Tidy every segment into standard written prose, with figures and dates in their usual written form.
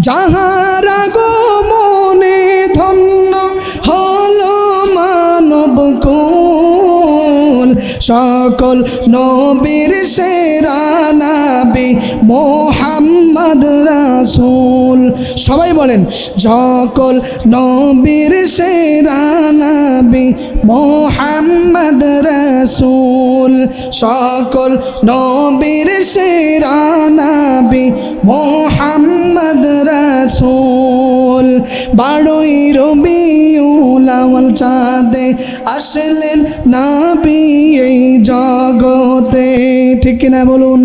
যাহারা গো মনে ধন্য হলো মানব কুল, সকল নবীর সেরা নবী মুহাম্মদ রাসূল। সবাই বলেন, সকল নবীর সেরা নবী মুহাম্মদ রাসূল, সকল নবীর সেরা নবী মুহাম্মদ রাসূল। 12ই রবিউল আউয়াল চাঁদে আসলেন নবী এই জগতে, ঠিক কিনা বলুন?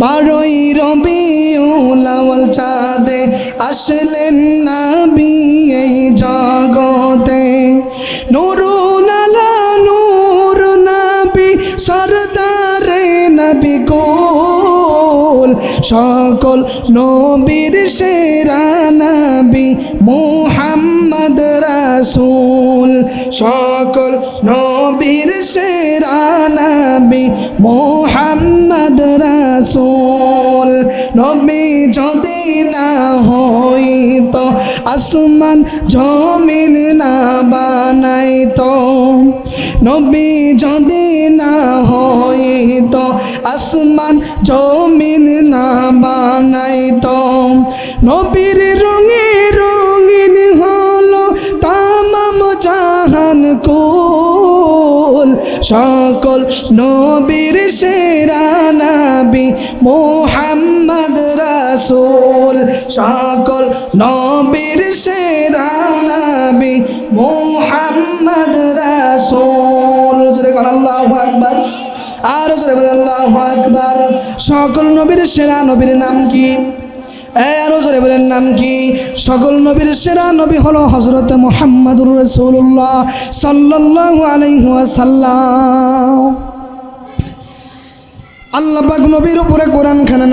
12ই রবিউল আউয়াল চাঁদে আসলেন নবী এই জগতে। নূরুন আলা নূর নবী সরদারে নবী কুল, সকল নবীর সেরা নবী মুহাম্মদ রাসূল, সকল নবীর সেরা নবী মুহাম্মদ রাসূল। নবী যদি না হইতো আসমান জমিন না বানাইতো, নবী যদি না হইতো আসমান জমিন না বানাইতো। নবীর রঙে রঙিন হলো তামাম জাহান কুল, সকল নবীর সেরা নবী মুহাম্মদ রাসূল, সকল নবীর সেরা নবী মুহাম্মদ রাসূল। জোরে বলেন আল্লাহু আকবার, আর জোরে বলেন আল্লাহু আকবার। সকল নবীর সেরা নবীর নাম কি? আরো জোরে বলেন নাম কি? সকল নবীর সেরা নবী হলো হযরত মুহাম্মদুর রাসূলুল্লাহ সাল্লাল্লাহু আলাইহি ওয়াসাল্লাম। আল্লাহ পাক নবীর উপরে কোরআনখানা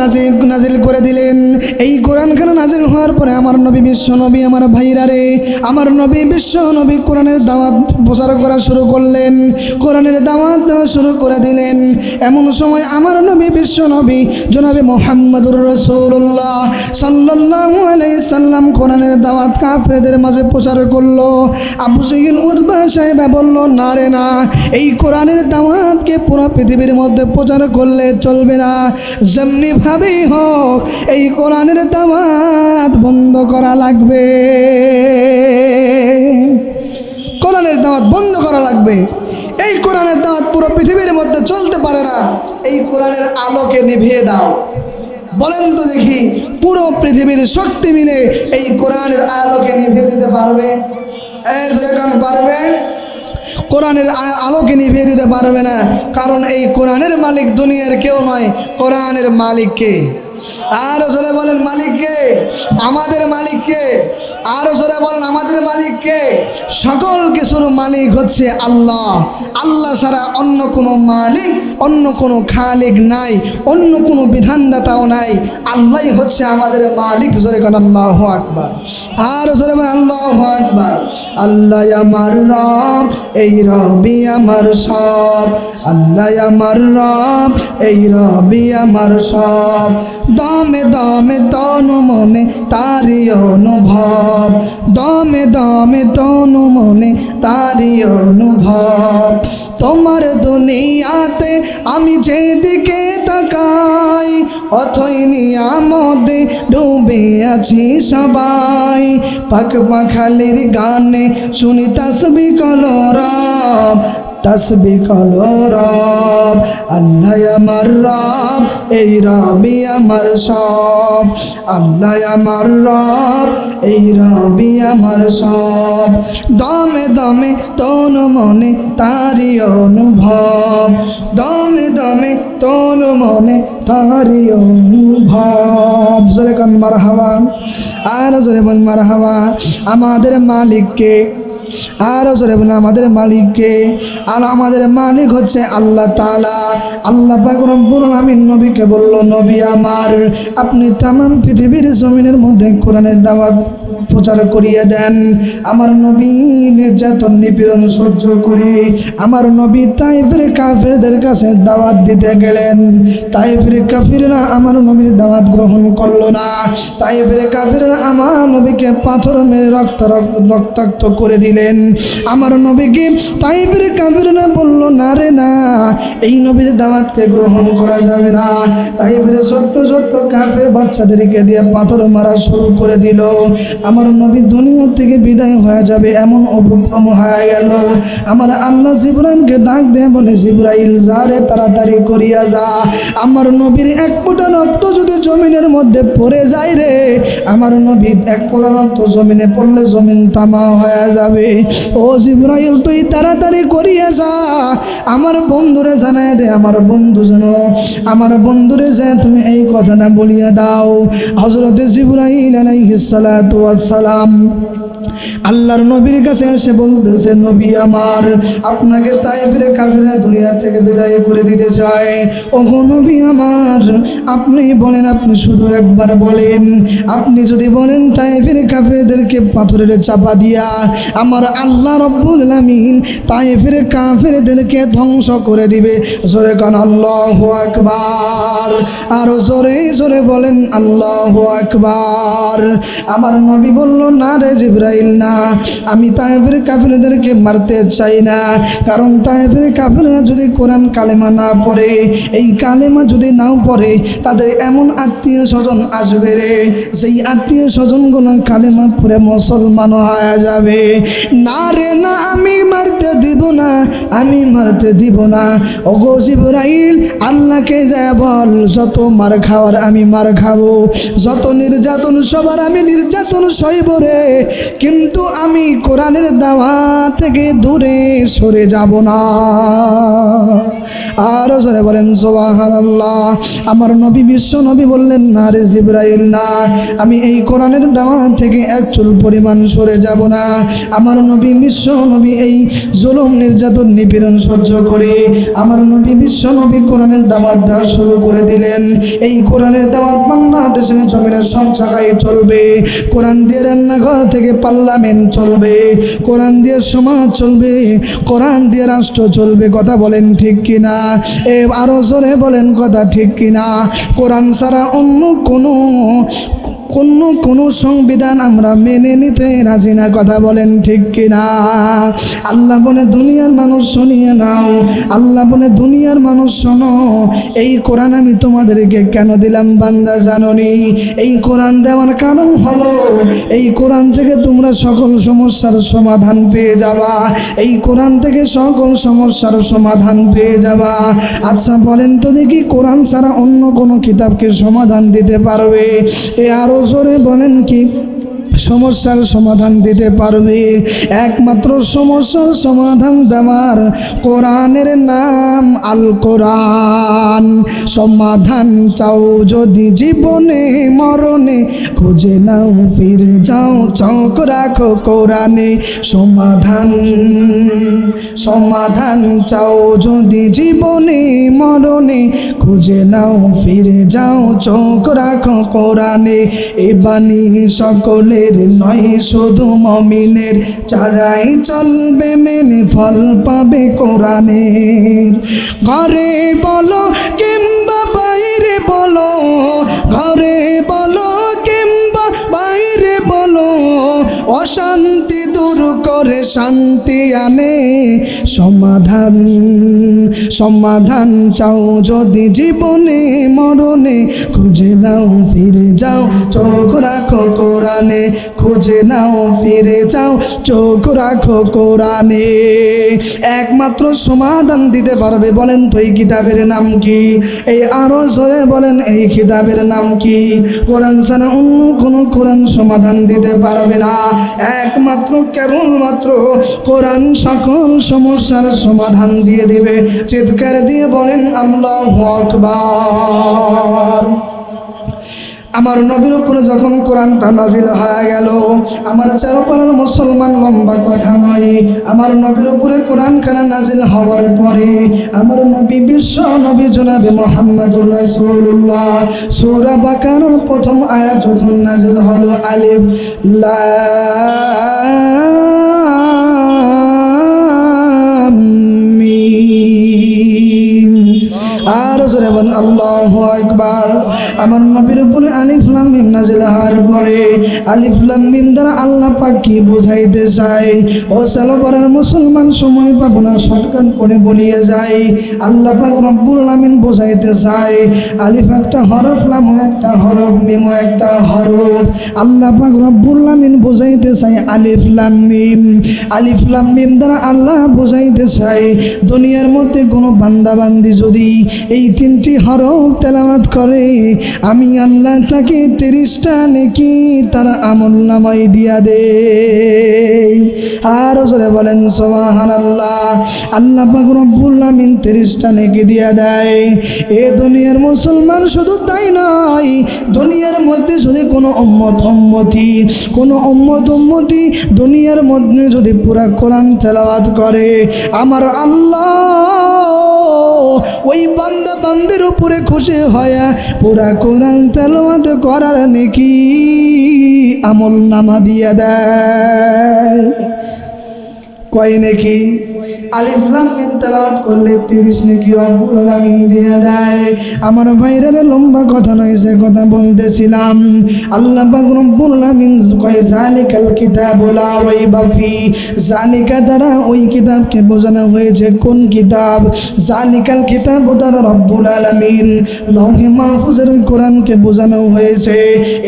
নাজিল করে দিলেন। এই কোরআনখানা নাজিল হওয়ার পরে আমার নবী বিশ্ব নবী, আমার ভাইরা রে, আমার নবী বিশ্ব নবী কোরআনের দাওয়াত প্রচার করা শুরু করলেন, কোরআনের দাওয়াত দেওয়া শুরু করে দিলেন। এমন সময় আমার নবী বিশ্ব নবী জনাবে মুহাম্মদুর রাসূলুল্লাহ সাল্লাল্লাহু আলাইহি সাল্লাম কোরআনের দাওয়াত কাফেরদের মাঝে প্রচার করলো। আবু জেহেল উতবা সাহেবা বলল, না রে না, এই কোরআনের দাওয়াতকে পুরো পৃথিবীর মধ্যে প্রচার করলে চলবে না, যেমনি ভাবেই হোক এই কোরআনের দাওয়াত বন্ধ করা লাগবে, কোরআনের দাওয়াত বন্ধ করা লাগবে। এই কোরআনের দাওয়াত পুরো পৃথিবীর মধ্যে চলতে পারে না, এই কোরআনের আলোকে নিভিয়ে দাও। বলেন তো দেখি, পুরো পৃথিবীর শক্তি মিলে এই কোরআনের আলোকে নিভিয়ে দিতে পারবে? পারবে? কোরআনের আলোকে নিভিয়ে দিতে পারবে না, কারণ এই কোরআনের মালিক দুনিয়ার কেউ নয়, কোরআনের মালিক কে? আরো জোরে বলেন মালিক কে? আমাদের মালিক কে? আরো জোরে বলেন আমাদের মালিক কে? সকল কিছুর মালিক হচ্ছে আল্লাহ। আল্লাহ ছাড়া অন্য কোনো মালিক, অন্য কোনো খালিক নাই, অন্য কোনো বিধানদাতাও নাই। আল্লাহই হচ্ছে আমাদের মালিক। জোরে বলেন আল্লাহু আকবার, আরো জোরে বলেন আল্লাহু আকবার। আল্লাহ আমার রব, এই রবি আমার সব, আল্লাহ আমার রব, এই রবি আমার সব। দমে দমে তনু মনে তারি অনুভব, দমে দমে তনু মনে তারি অনুভব। তোমার দুনিয়াতে আমি যেদিকে তাকাই, অথই নিয়ামতে ডুবে আছি সবাই। পাক পাখালির গানে শুনি তাসবিহ কলরব, তাসবিহ কলরব। আল্লাহ আমার রব, এই রবি আমার সব, আল্লাহ আমার রব, এই রবি আমার সব। দমে দমে তনু মনে তারি অনুভব, দমে দমে তনু মনে তারি অনুভব। জোরে কান মারহাবা, আর জোরে বল মারহাবা। আমাদের মালিককে, আরো জোরে বলেন আমাদের মালিককে, আর আমাদের মালিক হচ্ছে আল্লাহ তাআলা। আল্লাহ পাক রব্বুল আলামিন নবীকে বলল, নবী আমার, আপনি তামাম পৃথিবীর জমিনের মধ্যে কোরআনের দাওয়াত প্রচার করিয়ে দেন। আমার নবী নির্যাতন নিপীড়ন সহ্য করে আমার নবী তাইফের কাফেরদের কাছে দাওয়াত দিতে গেলেন। তাইফের কাফিররা আমার নবীর দাওয়াত গ্রহণ করলো না। তাইফের কাফিররা আমার নবীকে পাথর মেরে রক্তাক্ত করে দিলেন। আমার নবীকে তাইফের কাফিররা বলল, না রে না, এই নবীর দাওয়াতকে গ্রহণ করা যাবে না। তাইফের ছোট্ট ছোট্ট কাফের বাচ্চাদেরকে দিয়ে পাথর মারা শুরু করে দিল। আমার নবী দুনিয়া থেকে বিদায় হয়ে যাবে এমন উপক্রম হয়ে গেল। আমার আল্লাহ জিবরাইলকে ডাক দিয়ে বলে, জিবরাইল যা রে, তাড়াতাড়ি করিয়া যা। আমার নবীর এক ফোঁটা রক্ত যদি জমিনের মধ্যে পড়ে যায় রে, আমার নবীর এক ফোঁটা রক্ত জমিনে পড়লে জমিন তামা হয়ে যাবে। ও জিবরাইল, তুই তাড়াতাড়ি করিয়া যা, আমার বন্ধুরে জানায় দে, আমার বন্ধু যেন, আমার বন্ধুরে যে তুমি এই কথাটা বলিয়া দাও। হযরত জিবরাইল আলাইহিস সালাতু ওয়াস সালাম আল্লাহর নবীর কাছে এসে বলতেছে, নবী আমার, আপনাকে তাইফের কাফিররা দুনিয়া থেকে বিদায় করে দিতে চায়। ওগো নবী আমার, আপনি বলেন, আপনি শুধু একবার বলেন, আপনি যদি বলেন তাইফের কাফিরদেরকে পাথরের চাপা দিয়া আমার আল্লাহ রব্বুল আলামিন তাইফের কাফিরদেরকে ধ্বংস করে দিবে। জোরে কান আল্লাহু আকবার, আর জোরে জোরে বলেন আল্লাহু আকবার। আমার নবী বলল, না রে জিবরাইল, না, আমি তাইফের কাফিরদেরকে মারতে চাই না। কারণ তাইফের কাফিররা যদি কোরআন কালেমা না পড়ে, এই কালেমা যদি নাও পড়ে, তাদের এমন আত্মীয় স্বজন আসবে রে, সেই আত্মীয় স্বজনগুলো কালেমা পড়ে মুসলমান হয়ে যাবে। না রে না, আমি মারতে দিব না, আমি মারতে দিব না। ওগো জিবরাইল, আল্লাহকে যা বল, যত মার খাওয়ার আমি মার খাবো, যত নির্যাতন সবার আমি নির্যাতন সইব রে, কিন্তু আমি কোরআনের দাওয়াত থেকে দূরে সরে যাব না। আর জোরে বলেন সুবহানাল্লাহ। আমার নবী বিশ্ব নবী বললেন, না রে জিবরাইল, না, আমি এই কোরআনের দাওয়াত থেকে এক চুল পরিমাণ সরে যাব না। আমার নবী বিশ্ব নবী এই জুলুম নির্যাতন নিপীড়ন সহ্য করে আমার নবী বিশ্ব নবী কোরআনের দাওয়াত দেওয়া শুরু করে দিলেন। এই কোরআনের দাওয়াত বাংলাদেশের জমিনের সব জায়গায় চলবে। কোরআন দিয়ে রান্নাঘর থেকে পার্লামেন্ট চলবে, কোরআন দিয়ে সমাজ চলবে, কোরআন দিয়ে রাষ্ট্র চলবে। কথা বলেন ঠিক কিনা? আরো জোরে বলেন কথা ঠিক কিনা? কোরআন ছাড়া অন্য কোনো সংবিধান আমরা মেনে নিতে রাজি না। কথা বলেন ঠিক কিনা? আল্লাহ বলে, দুনিয়ার মানুষ শুনিয়ে নাও, আল্লাহ বলে, দুনিয়ার মানুষ শোনো, এই কোরআন আমি তোমাদেরকে কেন দিলাম বান্দা জানোনি? এই কোরআন দেওয়ার কারণ হলো, এই কোরআন থেকে তোমরা সকল সমস্যার সমাধান পেয়ে যাবা, এই কোরআন থেকে সকল সমস্যার সমাধান পেয়ে যাবা। আচ্ছা বলেন তো দেখি, কোরআন ছাড়া অন্য কোনো কিতাবকে সমাধান দিতে পারবে? আরো জোরে বলেন, কি সমস্যার সমাধান দিতে পারবে? একমাত্র সমস্যার সমাধান দেওয়ার কোরআনের নাম আল কোরআন। সমাধান চাও যদি জীবনে মরণে, খুঁজে নাও ফিরে যাও, চোখ রাখো কোরআনে। সমাধান চাও যদি জীবনে মরণে, খুঁজে নাও ফিরে যাও, চোখ রাখো কোরআনে। এ বাণী সকলে নয় শুধু মুমিনের, যারাই চলবে মেনে ফল পাবে কোরআনের। ঘরে বলো কিংবা বাইরে বলো, ঘরে বলো কিংবা বাইরে বলো, অশান্তি দূর করে শান্তি আনে। সমাধান চাও যদি জীবনে মরণে, খুঁজে নাও ফিরে যাও, চোখ রাখো কোরআনে। খুঁজে নাও ফিরে যাও, চোখ রাখো কোরআনে। একমাত্র সমাধান দিতে পারবে, বলেন তো এই কিতাবের নাম কি? এই আরো জোরে বলেন, এই কিতাবের নাম কি? কোরআন ছাড়া অন্য কোনো কোরআন সমাধান দিতে পারবে না। একমাত্র কেবলমাত্র কোরআন সকল সমস্যার সমাধান দিয়ে দিবে। চিৎকার দিয়ে বলেন আল্লাহু আকবার। আমার নবীর উপরে যখন কোরআনটা নাজিল হয়ে গেল, আমার চারপাড়ার মুসলমান লম্বা কথা নয়, আমার নবীর উপরে কোরআনখানা নাজিল হওয়ার পরে আমার নবী বিশ্ব নবী জনাবে মুহাম্মদুর রাসূলুল্লাহ সূরা বাকারার প্রথম আয়াত যখন নাজিল হলো, আলিফ লাম মিম, আর জোরে বল আল্লাহু আকবার। আমার নবীর উপরে আলিফ লাম মিম নাজিল হওয়ার পরে আলিফ লাম মিম দ্বারা আল্লাহ পাক কি বোঝাইতে চায়, ও সালোবারের মুসলমান সময় পাবো না, শর্টকাট করে বলিয়ে যায়। আল্লাহ পাক রব্বুল আলামিন বোঝাইতে চায় আলিফ একটা হরফ, লাম একটা হরফ, মিম একটা হরফ। আল্লাহ পাক রব্বুল আলামিন বোঝাইতে চায় আলিফ লাম মিম। আলিফ লাম মিম দ্বারা আল্লাহ বোঝাইতে চায় দুনিয়ার মধ্যে কোনো বান্দা বান্দি যদি এই তিনটি হরফ তেলাওয়াত করে, আমি আল্লাহ তাকে 30টা নেকি তার আমলনামায় দিয়া দে। আর জোরে বলেন সুবহানাল্লাহ। আল্লাহ পাক রব্বুল আলামিন 30টা নেকি দিয়া দেয়। এ দুনিয়ার মুসলমান শুধু তাই নয়, দুনিয়ার মধ্যে যদি কোনো উম্মতি দুনিয়ার মধ্যে যদি পুরা কোরআন তেলাওয়াত করে, আমার আল্লাহ ওই বান্দা বান্দির উপরে খুশি হয়া পুরা কোরআন তেলাওয়াত করার নেকি আমল নামা দিয়া দেয়। কয় নেকি? আলিফ লাম মিম তেলাওয়াত করলে 30 নেকি রব্বুল আলামিন দিয়ে দেয়। আমার ভাইরা লম্বা কথা নয়, সে কথা বলতেছিলাম। আল্লাহ পাক রব্বুল আলামিন কয় জালিকাল কিতাবু লা রাইবা ফি, জালিকা দ্বারা ওই কিতাবকে বোঝানো হয়েছে কোন কিতাব? জালিকাল কিতাব দ্বারা রব্বুল আলামিন লৌহে মাহফুজের কোরআনকে বোঝানো হয়েছে।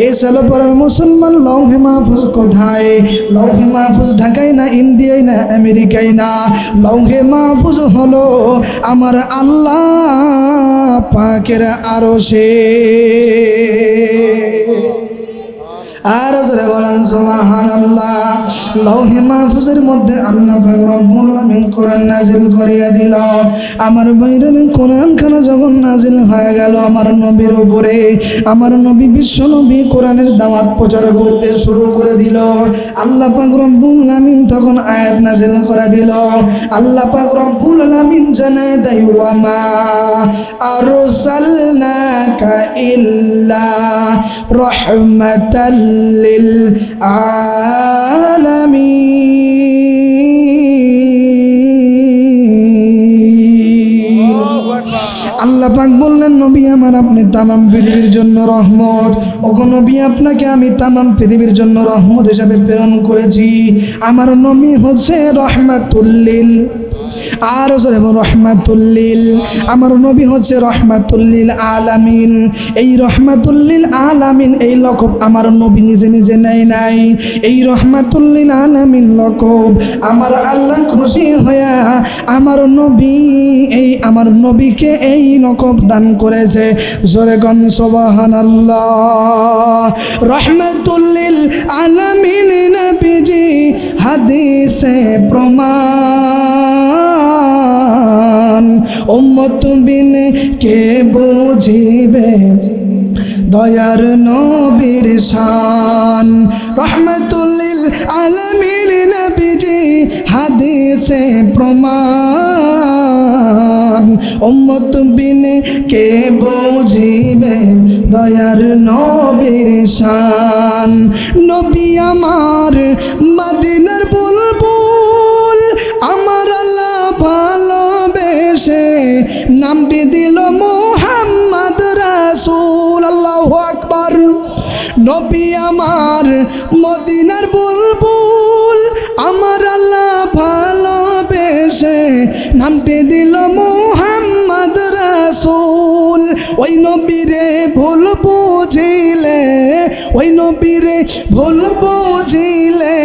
এই সালোপাড়ার মুসলমান লৌহে মাহফুজ কোথায়? লৌহে মাহফুজ ঢাকায় না, ইন্ডিয়ায় না, আমেরিকায় না, লৌহে মাহফুজ হলো আমার আল্লাহ পাকের আরশে। আর জোরে বলেন সুবহানাল্লাহ। লৌহে মাহফুজের মধ্যে আল্লাহ পাক রব্বুল আলামিন কোরআন নাজিল করিয়া দিল। আমার বাইরের কোরআনখানা যখন নাজিল হয়ে গেল আমার নবীর উপরে, আমার নবী বিশ্ব নবী কোরআনের দাওয়াত প্রচার করতে শুরু করে দিল। আল্লাহ পাক রব্বুল আলামিন তখন আয়াত নাজিল করে দিল। আল্লাহ পাক রব্বুল আলামিন জানায় দেয়, ওয়া মা আরসালনাকা ইল্লা রাহমাতাল লিল আলামিন। আল্লাহ পাক বললেন, নবী আমার আপনি তামাম পৃথিবীর জন্য রহমত। ওগো নবী, আপনাকে আমি তামাম পৃথিবীর জন্য রহমত হিসাবে প্রেরণ করেছি। আমার নবী হচ্ছে রহমাতুল লিল, আর রহমাতুল লিল। আমার নবী হচ্ছে রহমাতুল লিল আলামিন। এই রহমাতুল লিল আলামিন এই লকব আমার নবী নিজে নিজে নেয় নাই। এই রহমাতুল লিল আলামিন লকব আমার আল্লাহ খুশি হয়ে আমার নবীকে এই লকব দান করেছে। জোরে গণ সুবহানাল্লাহ। রহমাতুল লিল আলামিন নবীজি হাদিসে প্রমাণ, উম্মত বিনে কে বুঝিবে দয়ার নবীর শান। রহমাতুল লিল আলামিন নবীজি হাদিসে প্রমাণ, উম্মত বিনে কে বুঝিবে দয়ার নবীর শান। নবী আমার মদিনার বুলবুল, আমার আল্লাহ ভালোবেসে নামটি দিল মুহাম্মদ রাসূল। আল্লাহু আকবার। নবী আমার মদিনার বুলবুল, আমার আল্লাহ ভালোবেসে নামটি দিল মুহাম্মদ রাসূল। ওই নবীরে ভুল বুঝিলে, ওই নবীরে ভুল বুঝিলে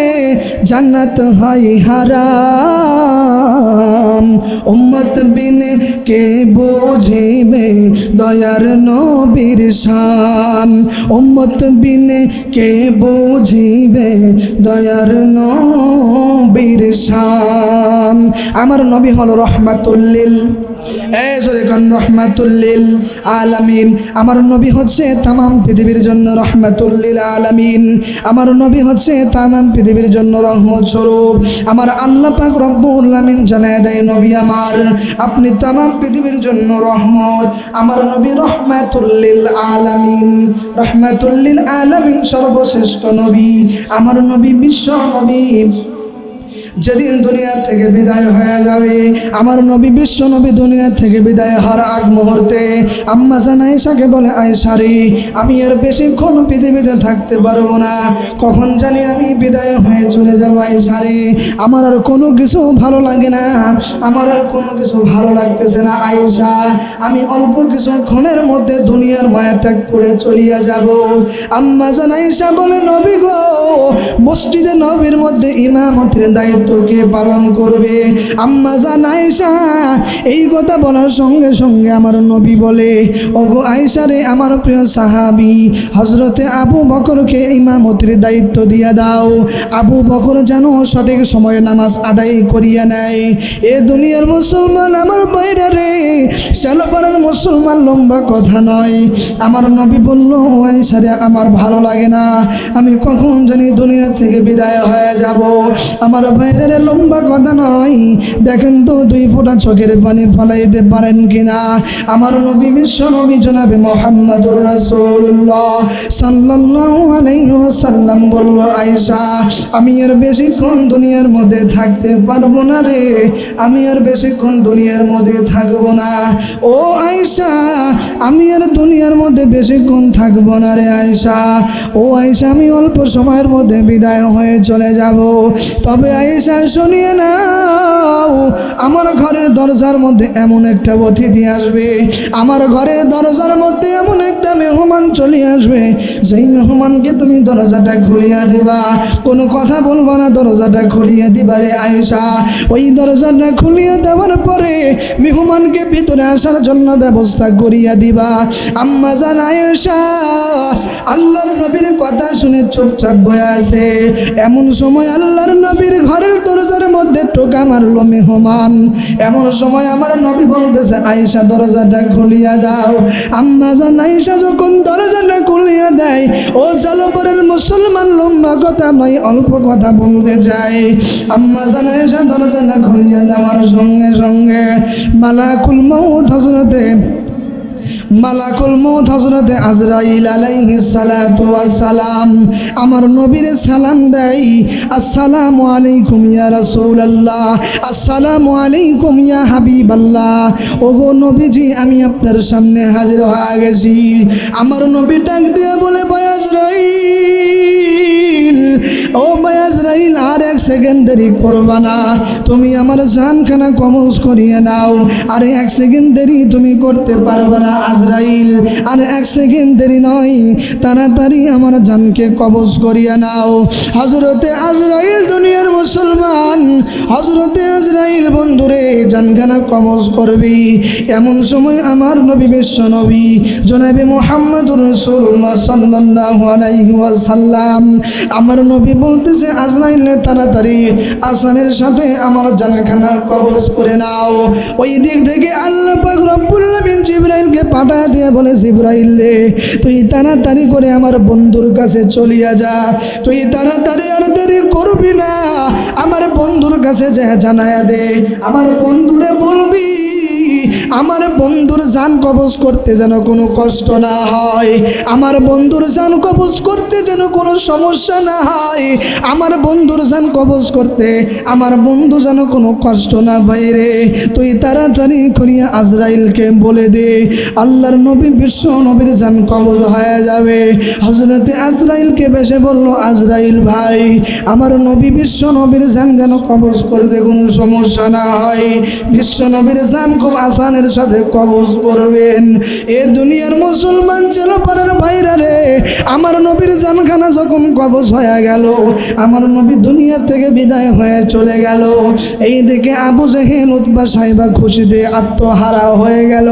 জান্নাত হয় হারাম। উম্মত বিনে কে বুঝিবে দয়ার নবীর শান। উম্মত বিনে কে বুঝিবে দয়ার নবীর শান। আমার নবী হলো রহমাতুল লিল রহমাতুল লিল আলামিন। আমার নবী হচ্ছে তামাম পৃথিবীর জন্য রহমাতুল লিল আলামিন। আমার নবী হচ্ছে তামাম পৃথিবীর জন্য রহমত স্বরূপ। আমার আল্লাহ পাক রব্বুল আলামিন জানায় দেয়, নবী আমার, আপনি তামাম পৃথিবীর জন্য রহমত। আমার নবী রহমাতুল লিল আলামিন, রহমাতুল লিল আলামিন, সর্বশ্রেষ্ঠ নবী। আমার নবী বিশ্ব নবী। যেদিন দুনিয়া থেকে বিদায় হয়ে যাবে, আমার নবী বিশ্ব নবী দুনিয়া থেকে বিদায় হওয়ার আগ মুহূর্তে আম্মা জান আয়েশাকে বলে, আয়েশা রে, আমি আর বেশিক্ষণ পৃথিবীতে থাকতে পারবো না, কখন জানি আমি বিদায় হয়ে চলে যাবো। আয়েশা রে, আমার আর কোনো কিছু ভালো লাগে না, আমার আর কোনো কিছু ভালো লাগতেছে না। আয়েশা, আমি অল্প কিছুক্ষণের মধ্যে দুনিয়ার মায়া ত্যাগ করে চলিয়া যাব। আম্মা জান আয়েশা বলে, নবী গো, মসজিদে নবীর মধ্যে ইমামতির দায়িত্ব কে পালন করবে? আম্মা জান আয়েশা এই কথা বলার সঙ্গে সঙ্গে আমার নবী বলে, ওগো আয়েশা রে, আমার প্রিয় সাহাবী হযরতে আবু বকরকে ইমামতির দায়িত্ব দিয়ে দাও। আবু বকর যেন সঠিক সময়ে নামাজ আদায় করিয়া নেয়। এ দুনিয়ার মুসলমান আমার বাইরে রে, সালপাড়ার মুসলমান লম্বা কথা নয়। আমার নবী বলল, ও আয়েশা রে, আমার ভালো লাগে না, আমি কখন জানি দুনিয়া থেকে বিদায় হয়ে যাব। আমার বাইরে লম্বা কথা নয়, দেখেন তো 2 ফোঁটা চোখের পানি ফলাইতে পারেন কিনা। আমার নবী বিশ্ব নবী জনাবে মুহাম্মদুর রাসূলুল্লাহ সাল্লাল্লাহু আলাইহি ওয়াসাল্লাম বলল, আয়েশা, আমি আর বেশিক্ষণ দুনিয়ার মধ্যে থাকতে পারবো না রে, আমি আর বেশিক্ষণ দুনিয়ার মধ্যে থাকবো না। ও আয়েশা, আমি আর দুনিয়ার মধ্যে বেশিক্ষণ থাকবো না রে আয়েশা। ও আয়েশা, আমি অল্প সময়ের মধ্যে বিদায় হয়ে চলে যাব। তবে আয়েশা শুনিয়ে নাও, আমার ঘরের দরজার মধ্যে এমন একটা অতিথি আসবে, আমার ঘরের দরজার মধ্যে এমন একটা মেহমান চলে আসবে, যেই মেহমানকে তুমি দরজাটা খুলিয়া দিবা, কোনো কথা বলবা না, দরজাটা খুলিয়ে দিবা রে আয়েশা। ওই দরজাটা খুলিয়ে দেওয়ার পরে মেহমানকে ভিতরে আসার জন্য ব্যবস্থা করিয়া দিবা। আম্মা জান আয়েশা আল্লাহর নবীর কথা শুনে চুপচাপ বসে আছে। এমন সময় আল্লাহর নবীর ঘরের দরজার মধ্যে টোকা মারলো মেহমান। এমন সময় আমার নবী বলতেছে, আয়েশা দরজাটা খুলিয়া দাও। আম্মা জান আয়েশা যখন দরজাটা খুলিয়া দেয়, ও সালপরের মুসলমান লম্বা কথা নয়, অল্প কথা বলতে যায়। আম্মা জান আয়েশা দরজাটা খুলিয়া দেওয়ার সঙ্গে সঙ্গে মালাকুল মউত হযরতে আজরাইল আলাইহিস সালাতু ওয়াস সালাম আমার নবীর সালাম দেয়, আসসালামু আলাইকুম ইয়া রাসূলুল্লাহ, আসসালামু আলাইকুম ইয়া হাবিবাল্লাহ। ওগো নবীজি, আমি আপনার সামনে হাজির হয়ে গেছি। আমার নবী ডাক দিয়ে বলে, আজরাইল, ও আজরাইল, আর 1 সেকেন্ড দেরি করবা না, তুমি আমার জানখানা কবজ করিয়ে নাও। আর 1 সেকেন্ড দেরি তুমি করতে পারবে না আজরাইল, আর 1 সেকেন্ড দেরি নয়, তাড়াতাড়ি আমার জানকে কবজ করিয়ে নাও। হযরতে আজরাইল দুনিয়ার মুসলমান, হযরতে আজরাইল বন্ধুরে জানখানা কবজ করবি। এমন সময় আমার নবী বিশ্ব নবী জনাবে মুহাম্মদুর রাসূলুল্লাহ সাল্লাল্লাহু আলাইহি ওয়াসাল্লাম আমার নবী বলতেছে, আজরাইল তাড়াতাড়ি আসানের সাথে আমার জানখানা কবজ করে নাও। ওই দিক থেকে আল্লাহ পাক রব্বুল আলামিন জিবরাইলকে পাঠিয়ে দিয়ে বলে, জিবরাইল রে, তুই তাড়াতাড়ি করে আমার বন্ধুর কাছে চলিয়া যা, তুই তাড়াতাড়ি আর দেরি করবি না, আমার বন্ধুর কাছে যা জানায়া দে, আমার বন্ধুরে বলবি আমার বন্ধুর জান কবজ করতে যেন কোনো কষ্ট না হয়, আমার বন্ধুর জান কবজ করতে যেন কোনো সমস্যা না হয়, আমার বন্ধুর জান কবজ করতে আমার বন্ধু যেন কোনো কষ্ট না পায় রে, তুই তাড়াতাড়ি করিয়া আজরাইলকে বলে দে। আল্লাহর নবী বিশ্ব নবীর জান কবজ হয়ে যাবে। হযরতে আজরাইলকে বেশে বলল, আজরাইল ভাই, আমার নবী বিশ্ব নবীর জান যেন কবজ করতে কোনো সমস্যা না হয়, বিশ্ব নবীর জান খুব আসানের সাথে কবজ করবেন। এ দুনিয়ার মুসলমান ছিল পাড়ার ভাইরা রে, আমার নবীর জানখানা যখন কবজ হয়ে গেল, আমার নবী দুনিয়া থেকে বিদায় হয়ে চলে গেল। এইদিকে আবু জেহেল উতবা সাহেবা খুশিতে আত্মহারা হয়ে গেল।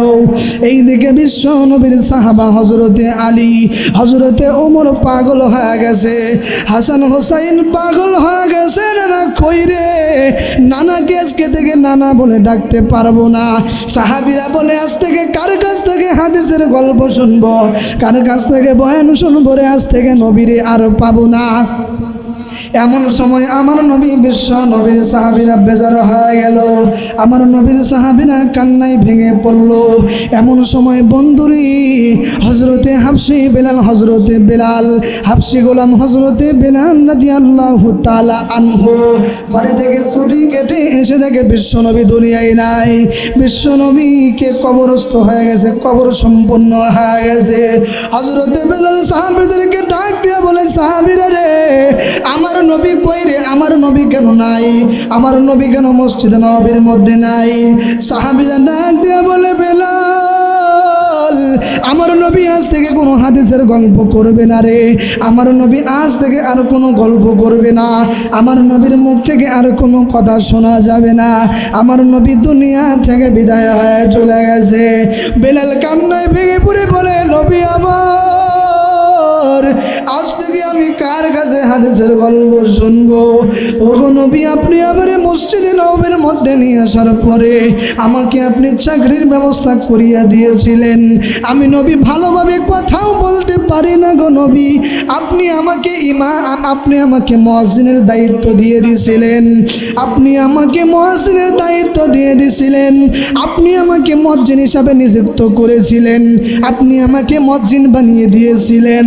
এইদিকে বিশ্ব নবীর সাহাবা হযরতে আলী, হযরতে ওমর পাগল হয়ে গেছে, হাসান হোসাইন পাগল হয়ে গেছে। নানা কইরে, নানাকে আজকে থেকে নানা বলে ডাকতে পারবো না। সাহাবীরা বলে আজ থেকে কার কাছ থেকে হাদিসের গল্প শুনবো, কার কাছ থেকে বয়ান শুনবো রে, আজ থেকে নবীরে আর পাবো না। এমন সময় আমার নবী বিশ্ব নবীর সাহাবীরা বেজার হয়ে গেল, আমার নবীর সাহাবীরা কান্নায় ভেঙে পড়ল। এমন সময় বন্ধুরি হযরতে হাবশী বেলাল, হযরতে বেলাল হাবশী গোলাম হযরতে বেলাল রাদিয়াল্লাহু তাআলা আনহু বাড়ি থেকে ছুটি কেটে এসে দেখে বিশ্ব নবী দুনিয়ায় নাই। বিশ্ব নবীকে কবরস্থ হয়ে গেছে, কবর সম্পন্ন হয়ে গেছে। হযরতে বেলাল সাহাবীদেরকে ডাক দিয়ে বলে, সাহাবীরা রে, আমার নবী কই রে, আমার নবী কেন নাই, আমার নবী কেন মসজিদে নববীর মধ্যে নাই? সাহাবীরা ডাক দিয়ে বলে, বেলাল, আমার নবী আজ থেকে কোনো হাদিসের গল্প করবে না রে, আমার নবী আজ থেকে আর কোনো গল্প করবে না, আমার নবীর মুখ থেকে আর কোনো কথা শোনা যাবে না, আমার নবী দুনিয়া থেকে বিদায় হয়ে চলে গেছে। বেলাল কান্নায় ভেঙে পড়ে বলে, নবী আমার, আজ থেকে আমি কার কাছে হাদিসের গল্প শুনবো? ওগো নবী, আপনি আমারে মসজিদে নববীর মধ্যে নিয়ে আসার পরে আমাকে আপনি চাকরির ব্যবস্থা করিয়া দিয়েছিলেন, আমি নবী ভালোভাবে কথাও বলতে পারি না গো নবী। আপনি আমাকে আপনি আমাকে মুয়াজ্জিনের দায়িত্ব দিয়ে দিয়েছিলেন, আপনি আমাকে মুয়াজ্জিনের দায়িত্ব দিয়ে দিয়েছিলেন, আপনি আমাকে মুয়াজ্জিন হিসাবে নিযুক্ত করেছিলেন, আপনি আমাকে মুয়াজ্জিন বানিয়ে দিয়েছিলেন।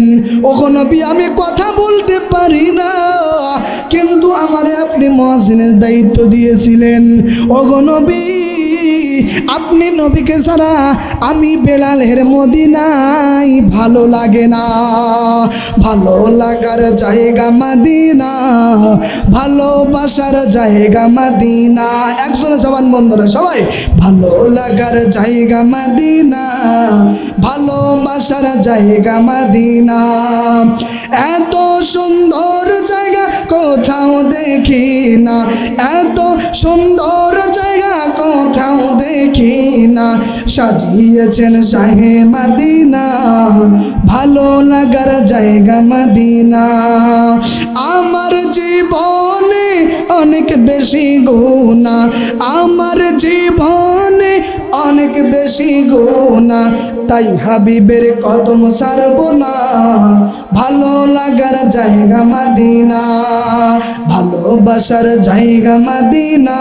ওগো নবী, আমি কথা বলতে পারি না, কিন্তু আমারে আপনি মুয়াজ্জিনের দায়িত্ব দিয়েছিলেন। ওগো নবী, আপনি নবীকে ছাড়া আমি বেলালের মদিনায় ভালো লাগে না, ভালো লাগার জায়গা মদিনা, ভালোবাসার জায়গা মদিনা। একজনে জবান বন্ধ না সবাই, ভালো লাগার জায়গা মদিনা, ভালোবাসার জায়গা মদিনা। এত সুন্দর জায়গা কোথাও দেখি না, এত সুন্দর জায়গা কোথাও দেখি না, সাজিয়েছেন শাহে মদিনা, ভালো লাগার জায়গা মদিনা। আমার জীবনে অনেক বেশি গুনাহ, আমার জীবনে অনেক বেশি গুনাহ, তাই হাবিবের কদম ছাড়বো না, ভালো লাগার জায়গা মদিনা, ভালোবাসার জায়গা মদিনা,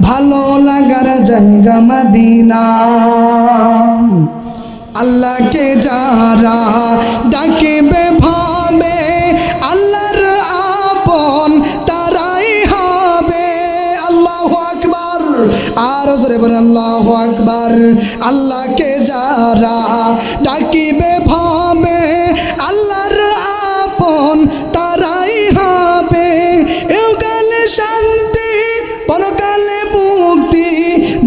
ভালো লাগার জায়গা মদিনা। আল্লাহকে যারা ডাকিবে ভাবে, আল্লাহর আপন তারাই হবে। আল্লাহু আকবার, আর জোরে বলেন আল্লাহু আকবার। আল্লাহকে যারা ডাকিবে ভাবে, আল্লাহর আপন তারাই হবে। ইহকালে শান্তি, পরকালে মুক্তি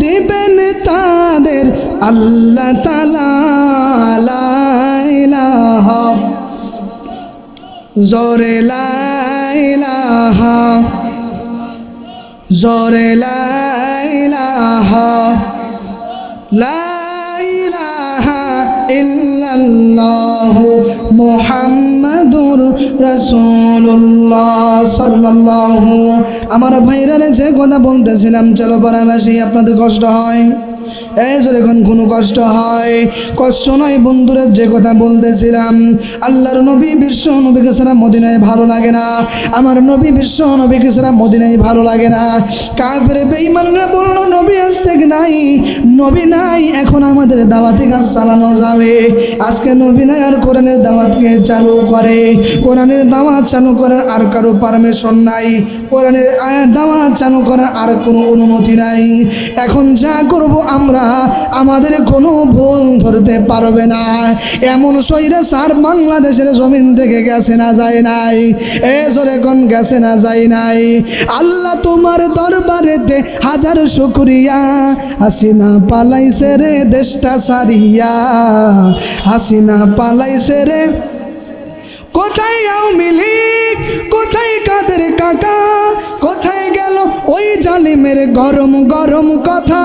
দিবেন তাদের আল্লাহ তাআলা। লা ইলাহা, জোরে লা ইলাহা, জোরে লা ইলাহা, লা ইলাহা ইল্লাল্লাহু মুহাম্মাদুর রাসূলুল্লাহ সাল্লাল্লাহু। আমার ভাইরা, যে কথা বলতেছিলাম, চলো পাড়াবাসী, আপনাদের কষ্ট হয়? এই যে দেখুন, কোনো কষ্ট হয়? কষ্ট নয় বন্ধুরা, যে কথা বলতেছিলাম, আল্লাহর নবী বিশ্ব নবীকে ছাড়া মদিনায় ভালো লাগে না, আমার নবী বিশ্ব নবীকে ছাড়া মদিনায় ভালো লাগে না। কাফের বেঈমানরা বলল, নবী আজ থেকে নাই, নবী নাই, এখন আমাদের দাওয়াতি কাজ চালানো যাবে। আজকে নবী নাই, আর কোরআনের দাওয়াতকে চালু করে, কোরআনের দাওয়াত চালু করার আর কারো পারমিশন নাই, কোরআনের আয়াত দাওয়াত চালু করার আর কোনো অনুমতি নাই। এখন যা করব আমরা, আমাদের কোনো ভুল ধরতে পারবে না। এমন স্বৈরাচার বাংলাদেশের জমিন থেকে গেছে না যায় নাই? এ জোরে কোন গেছে না যায় নাই? আল্লাহ তোমার দরবারেতে হাজার শুকরিয়া, হাসিনা পালাইছে রে দেশটা সারিয়া, হাসিনা পালাইছে রে। কোথায় আওয়ামী লীগ, কোথায় কাদের জালিমের গরম গরম কথা,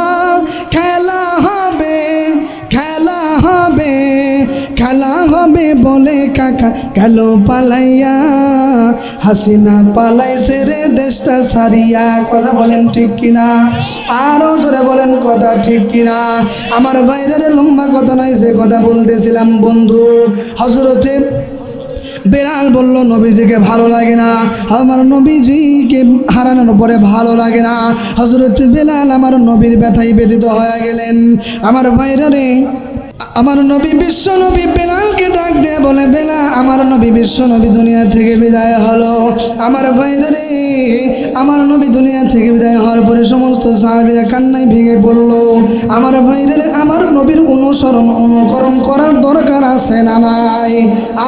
খেলা হবে খেলা হবে খেলা হবে বলে কাকা গেল পালাইয়া, হাসিনা পালাইছে রে দেশটা সারিয়া। কথা বলেন ঠিক কিনা? আরো জোরে বলেন কথা ঠিক কিনা? আমার বাইরের লম্বা কথা নয়, যে কথা বলতেছিলাম বন্ধু, হযরতে বেলাল বলল নবীজিকে ভালো লাগে না, আমার নবীজিকে হারানোর পরে ভালো লাগে না। হযরত বেলাল আমার নবীর ব্যথায় ব্যথিত হয়ে গেলেন। আমার ভাইরা রে, আমার নবী বিশ্ব নবী বেলালকে ডাক দিয়ে বলে, বেলাল, আমার নবী বিশ্ব নবী দুনিয়া থেকে বিদায় হলো। আমার ভাইরা রে, আমার নবী দুনিয়া থেকে বিদায় হওয়ার পরে সমস্ত সাহাবীরা কান্নায় ভেঙে পড়ল। আমার ভাইরা রে, আমার নবীর অনুকরণ করার দরকার আছে না নাই?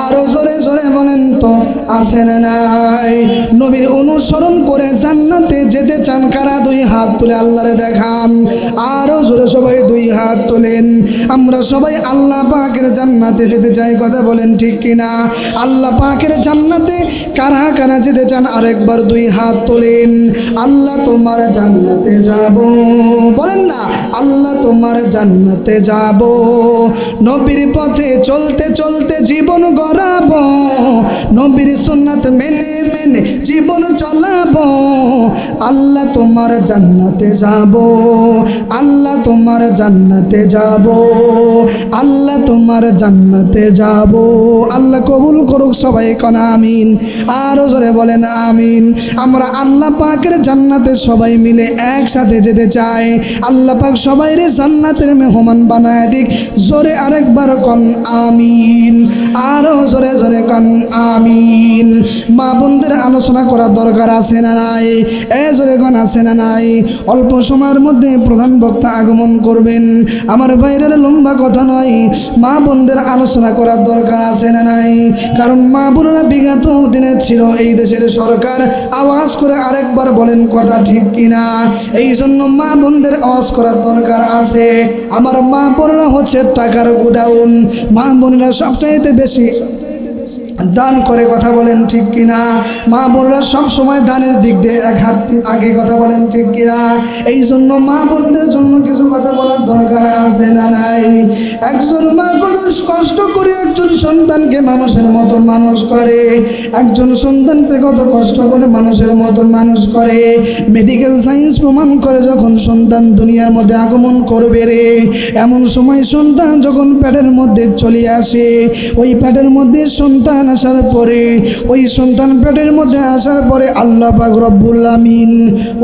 আরো জোরে জোরে বলেন তো, আছে না নাই? নবীর অনুসরণ করে জান্নাতে যেতে চান কারা? দুই হাত তুলে আল্লাহরে দেখান। আরো জোরে সবাই দুই হাত তোলেন। আমরা সবাই আল্লাহ পাকের জান্নাতে যেতে চাই, কথা বলেন ঠিক কিনা? আল্লাহ পাকের জান্নাতে কারা কারা যেতে চান আরেকবার দুই হাত তোলেন। আল্লাহ তোমার জান্নাতে যাব, বলেন না, আল্লাহ তোমার জান্নাতে যাব, নবীর পথে চলতে চলতে জীবন গড়াবো, নবীর সুন্নাত মেনে মেনে জীবন চলাবো। আল্লাহ তোমার জান্নাতে যাব, আল্লাহ তোমার জান্নাতে যাব, আল্লাহ তোমার জান্নাতে যাব। আল্লাহ কবুল করুক, সবাই কোন আমিন। আরো জোরে বলেন আমিন। আমরা আল্লাহ পাকের জান্নাতে সবাই মিলে একসাথে যেতে চাই। আল্লাহ পাক সবাই রে জান্নাতের মেহমান বানায় দিক। জোরে আরেকবার কোন আমিন। আরো জোরে জোরে কোন আমিন। মা বোনদের আলোচনা করার দরকার আছে না নাই? জোরে কোন আছে না নাই? অল্প সময়ের মধ্যে প্রধান বক্তা আগমন করবেন। আমার বাইরের লম্বা কথা নয়, মা বোনদের আলোচনা করার দরকার আছে না নাই? কারণ মা বোনেরা বিগত দিনে ছিল এই দেশের সরকার। আওয়াজ করে আরেকবার বলেন কথা ঠিক কিনা? এই জন্য মা বোনদের আওয়াজ করার দরকার আছে। আমার মা বোনেরা হচ্ছে টাকার গোডাউন। মা বোনেরা সবচাইতে বেশি দান করে, কথা বলেন ঠিক কিনা? মা বোনরা সব সময় দানের দিক দিয়ে এক হাত আগে, কথা বলেন ঠিক কিনা? এই জন্য মা বোনদের জন্য কিছু কথা বলার দরকার আছে না নাই? একজন মা কত কষ্ট করে একজন সন্তানকে মানুষের মতো মানুষ করে, একজন সন্তানকে কত কষ্ট করে মানুষের মতো মানুষ করে। মেডিকেল সায়েন্স প্রমাণ করে যখন সন্তান দুনিয়ার মধ্যে আগমন করবে রে, এমন সময় সন্তান যখন পেটের মধ্যে চলে আসে, ওই পেটের মধ্যে সন্তান আসার পরে, ওই সন্তান পেটের মধ্যে আসার পরে আল্লাহ পাক রব্বুল আমিন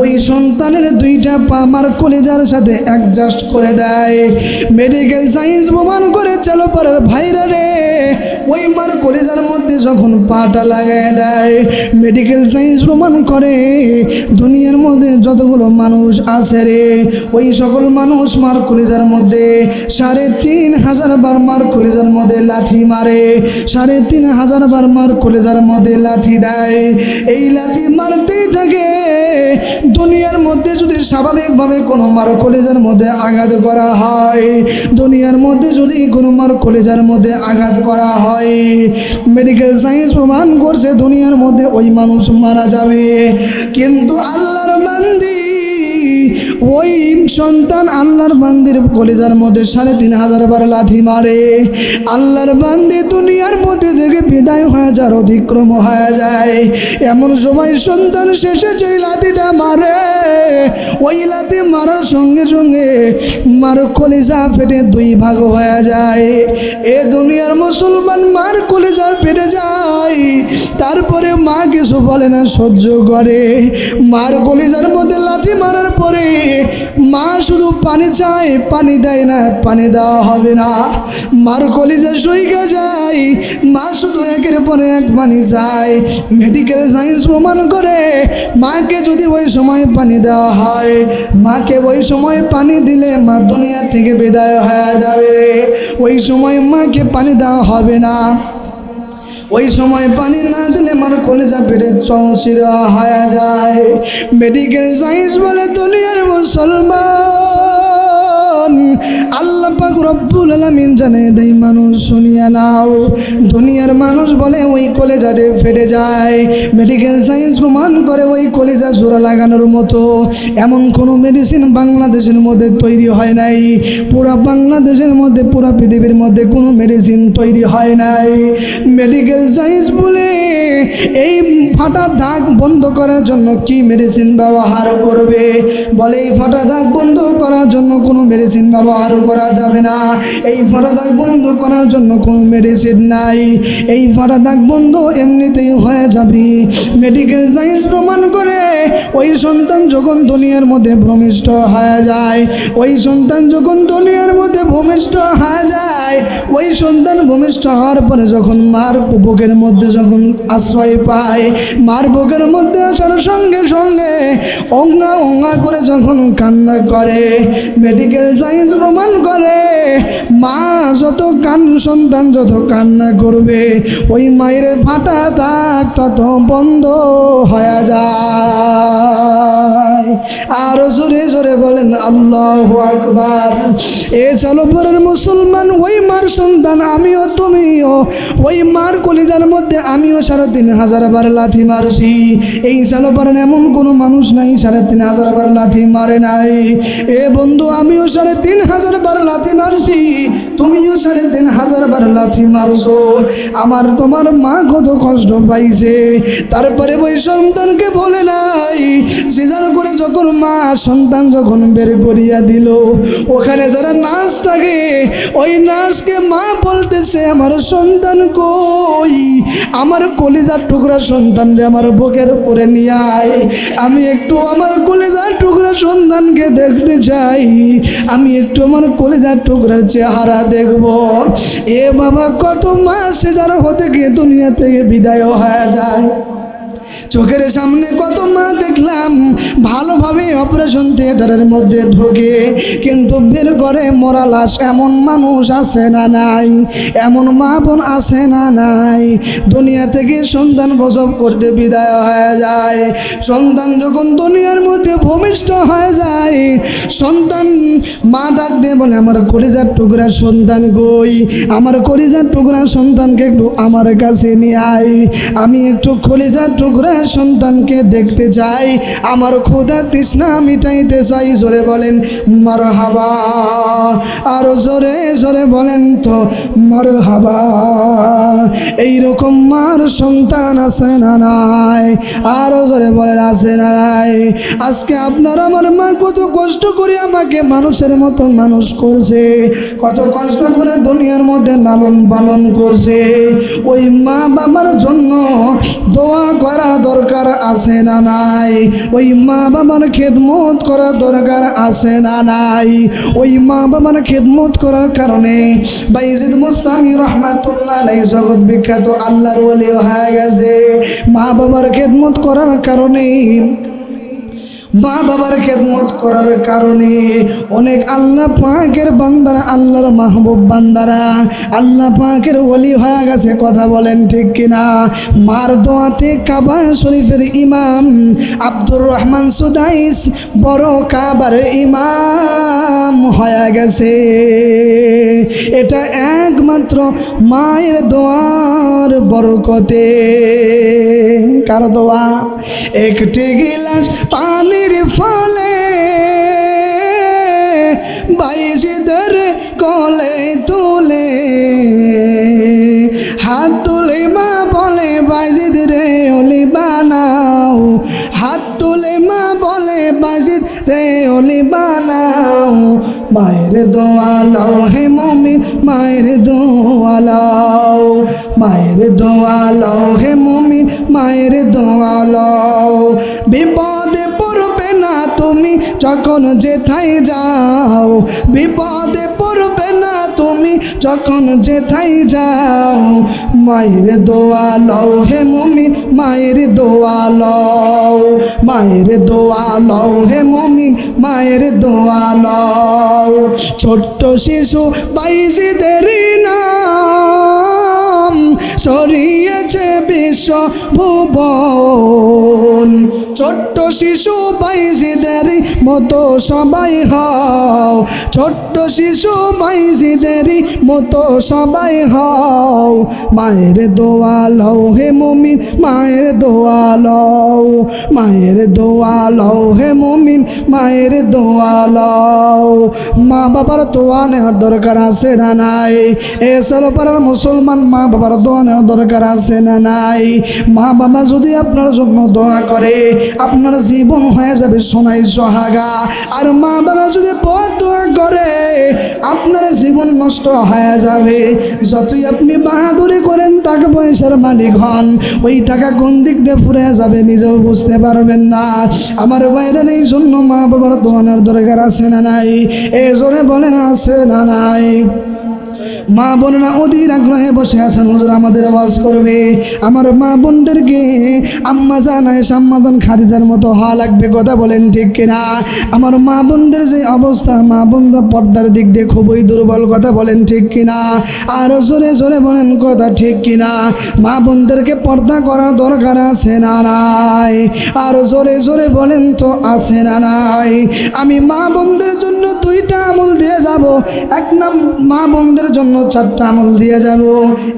ওই সন্তানের দুইটা পা মার কলিজার সাথে অ্যাডজাস্ট করে দেয়। মেডিকেল সায়েন্স প্রমাণ করে চালো পারার ভাইরা রে, ওই মার কলিজার মধ্যে যখন পাটা লাগায় দেয়, মেডিকেল সায়েন্স প্রমাণ করে দুনিয়ার মধ্যে যতগুলো মানুষ আছে রে, ওই সকল মানুষ মার কলিজার মধ্যে ৩,৫০০ বার মার কলিজার মধ্যে লাথি মারে, ৩,৫০০ বার মার কলিজার মধ্যে লাথি দেয়। এই লাথি মারতেই থাকে। দুনিয়ার মধ্যে যদি স্বাভাবিকভাবে কোনো মার কলিজার মধ্যে আঘাত করা হয়, দুনিয়ার মধ্যে যদি কোনো মার কলিজার মধ্যে আঘাত করা হয়, মেডিকেল সায়েন্স প্রমাণ করছে দুনিয়ার মধ্যে ওই মানুষ মারা যাবে। কিন্তু আল্লাহর বান্দি, ওই সন্তান আল্লাহর বান্দির কলিজার মধ্যে ৩,৫০০ বার লাথি মারে। আল্লাহর বান্দি দুনিয়ার মধ্যে থেকে বিদায় হয়ে যার অতিক্রম হয়ে যায়। এমন সময় সন্তান শেষে যে লাথিটা মারে, ওই লাথি মারার সঙ্গে সঙ্গে মার কলিজা ফেটে 2 ভাগ হয়ে যায়। এ দুনিয়ার মুসলমান মার কলিজা ফেটে যায়, তারপরে মা কিছু বলে না, সহ্য করে। মার কলিজার মধ্যে লাথি মারার পরে মা শুধু পানি চায়, পানি দেয় না, পানি দেওয়া হবে না। মার কলিজা শুইকা যায়, মা শুধু একের পরে এক পানি চায়। মেডিকেল সায়েন্স প্রমাণ করে মাকে যদি ওই সময় পানি দেওয়া হয়, মাকে ওই সময় পানি দিলে মা দুনিয়া থেকে বিদায় হয়ে যাবে। ওই সময় মাকে পানি দেওয়া হবে না। ওই সময় পানি না দিলে মার কলিজা পেটে চৌচিরা হয়ে যায়। মেডিকেল সায়েন্স বলে দুনিয়ার মুসলমান বোন, আল্লাহ পাক রব্বুল আলামিন জানিয়ে দেয়, মানুষ শুনিয়া নাও, দুনিয়ার মানুষ বলে ওই কলেজারে ফেটে যায়, মেডিকেল সায়েন্স প্রমাণ করে ওই কলেজা জোড়া লাগানোর মতো এমন কোনো মেডিসিন বাংলাদেশের মধ্যে তৈরি হয় নাই। পুরা বাংলাদেশের মধ্যে, পুরা পৃথিবীর মধ্যে কোনো মেডিসিন তৈরি হয় নাই। মেডিকেল সায়েন্স বলে এই ফাটা দাগ বন্ধ করার জন্য কি মেডিসিন ব্যবহার করবে? বলে এই ফাটা দাগ বন্ধ করার জন্য কোনো মেডিসিন ব্যবহার করা যাবে না, এই ফাটা দাগ বন্ধ করার জন্য কোনো মেডিসিন নাই, এই ফাটা দাগ বন্ধ এমনিতেই হয়ে যাবে। মেডিকেল সায়েন্স প্রমাণ করে ওই সন্তান যখন দুনিয়ার মধ্যে ভূমিষ্ঠ হয়ে যায়, ওই সন্তান যখন দুনিয়ার মধ্যে ভূমিষ্ঠ হয়ে যায়, ওই সন্তান ভূমিষ্ঠ হওয়ার পরে যখন মার বুকের মধ্যে যখন আশ্রয় পায়, মার বুকের মধ্যে আসার সঙ্গে সঙ্গে অঙ্গা অঙ্গা করে যখন কান্না করে, মেডিকেল সায়েন্স প্রমাণ করে মা যত সন্তান যত কান্না করবে ওই মায়ের ফাটা দাগ তত বন্ধ হয়ে যায়। আর জোরে জোরে বলেন আল্লাহু আকবার। এ চলো পরের মুসলমান, ওই মার সন্তান আমিও তুমিও, ওই মার কলিজার মধ্যে আমিও ৩,৫০০ বার লাথি মারছি। এই চলো পরেন এমন কোনো মানুষ নাই ৩,৫০০ বার লাথি মারে নাই। এ বন্ধু, আমিও ৩,৫০০ বার লাথি মারছি, তুমিও ৩,৫০০ বার লাথি মারছো। আমার তোমার মা কত কষ্ট পাইছে, তারপরে ওই সন্তানকে বলে নাই সিজার করে যখন মা সন্তান যখন বের করিয়া দিল, ওখানে যারা নার্স থাকে ওই নার্সকে মা বলতেছে আমার সন্তান কই, আমার কলিজার টুকরা সন্তান রে আমার বুকের উপরে নিয়ে আয়, আমি একটু আমার কলিজার টুকরা সন্তানকে দেখতে চাই, আমি একটু আমার কলিজার টুকরার চেহারা দেখব। এ বাবা, কত মা সিজার হতে গিয়ে দুনিয়া থেকে বিদায় হয়ে যায়। চোখের সামনে কত মা দেখলাম ভালোভাবে অপারেশন থিয়েটারের মধ্যে ঢোকে, কিন্তু বের করে মরা লাশ। এমন মানুষ আছে না নাই? এমন মা বোন আছে না নাই? দুনিয়া থেকে সন্তান প্রসব করতে বিদায় হয়ে যায়। সন্তান যখন দুনিয়ার মধ্যে ভূমিষ্ঠ হয়ে যায়, সন্তান মা ডাক দিয়ে বলে আমার কলিজার টুকরা সন্তান কই, আমার কলিজার টুকরা সন্তানকে একটু আমার কাছে নিয়ে আয়, আমি একটু কলিজার টুকরা সন্তানকে দেখতে চাই, আমার ক্ষুধা তৃষ্ণা মিটাইতে চাই। জোরে বলেন মারহাবা, আরো জোরে জোরে বলেন তো মারহাবা। এইরকম মার সন্তান আছে না নাই? আরো জোরে বলেন আছে না নাই? আজকে আপনার আমার মা কত কষ্ট করে আমাকে মানুষের মতো মানুষ করছে, কত কষ্ট করে দুনিয়ার মধ্যে লালন পালন করছে। ওই মা বাবার জন্য দোয়া করা দরকার আছে না নাই? ওই মা বাবার খেদমত করা দরকার আছে না নাই? ওই মা বাবার খেদমত করার কারণে বাইজিদ মুস্তামি রহমাতুল্লাহ আলাইহি জগৎ বিখ্যাত আল্লাহর ওলি হয়ে গেছে। মা বাবার খেদমত করার কারণে, মা বাবার খেদমত করার কারণে অনেক আল্লাহ পাকের বান্দারা, আল্লাহর মাহবুব বান্দারা আল্লাহ পাকের ওলি হয়ে গেছে। কথা বলেন ঠিক কিনা? মার দোয়াতে কাবা শরীফের ইমাম আব্দুর রহমান সুদাইস বড় কাবার ইমাম হয়ে গেছে। এটা একমাত্র মায়ের দোয়ার বরকতে। কার দোয়া? একটি গিলাস পানির ফলে বাইজিদের কোলে তুলে, হাত তুলে মা বলে বাইজিদ রে ওলি বানাও, হাত তুলে মা বলে বাইজিদ রে ওলি বানাও। মায়ের দোয়া লও হে মুমিন, মায়ের দোয়া লও, মায়ের দোয়া লও হে মুমিন, মায়ের দোয়া লও। বিপদে পড়বে না তুমি যখন যেথায় যাও, বিপদে পড়বে না তুমি যখন যেথায় যাও। মায়ের দোয়া লও হে মুমিন, মায়ের দোয়া লও, মায়ের দোয়া লও হে মুমিন, মায়ের দোয়া লও। ছোট্ট শিশু বাইজিদের নাম ছড়িয়েছে বিশ্ব ভুবন, ছোট্ট শিশু বাইজিদের মতো সবাই হও, ছোট্ট শিশু বাইজিদের মতো সবাই হও। মায়ের দোয়া লও হে মুমিন, মায়ের দোয়া লও, মায়ের দোয়া লও হে মুমিন, মায়ের দোয়া লও। মা বাবার দোয়া নেওয়ার দরকার আছে না নাই? এ সালোপাড়ার মুসলমান, মা বাবার দোয়া নেওয়ার দরকার আছে না নাই? মা বাবা যদি আপনার জন্য দোয়া করে আপনার জীবন হয়ে যাবে সোনাই সোহাগা। আর মা বাবা যদি বদদোয়া করে আপনার জীবন নষ্ট হয়ে যাবে। যতই আপনি বাহাদুরি করেন, টাকা পয়সার মালিক হন, ওই টাকা কোন দিক দিয়ে ফুরে যাবে নিজেও বুঝতে পারবেন না। আমার বাইরের এই জন্য মা বাবার দোয়া নেওয়ার দরকার আছে না নাই? এই জন্য বলেন আছে না নাই? মা বোনেরা অধীর আগ্রহে বসে আছেন, হুজুর আমাদের ওয়াজ করবে। আমার মা বোনদেরকে আম্মা জান আয়েশা, আম্মা জান খাদিজার মতো হওয়া লাগবে, কথা বলেন ঠিক কিনা? আমার মা বোনদের যে অবস্থা, মা বোনরা পর্দার দিক দিয়ে খুবই দুর্বল, কথা বলেন ঠিক কিনা? আরো জোরে জোরে বলেন কথা ঠিক কিনা? মা বোনদেরকে পর্দা করার দরকার আছে না নাই? আরো জোরে জোরে বলেন তো আছে না নাই? আমি মা বোনদের জন্য দুইটা আমল দিয়ে যাব। এক মা বোনদের জন্য চারটা আমল দিয়ে যাব।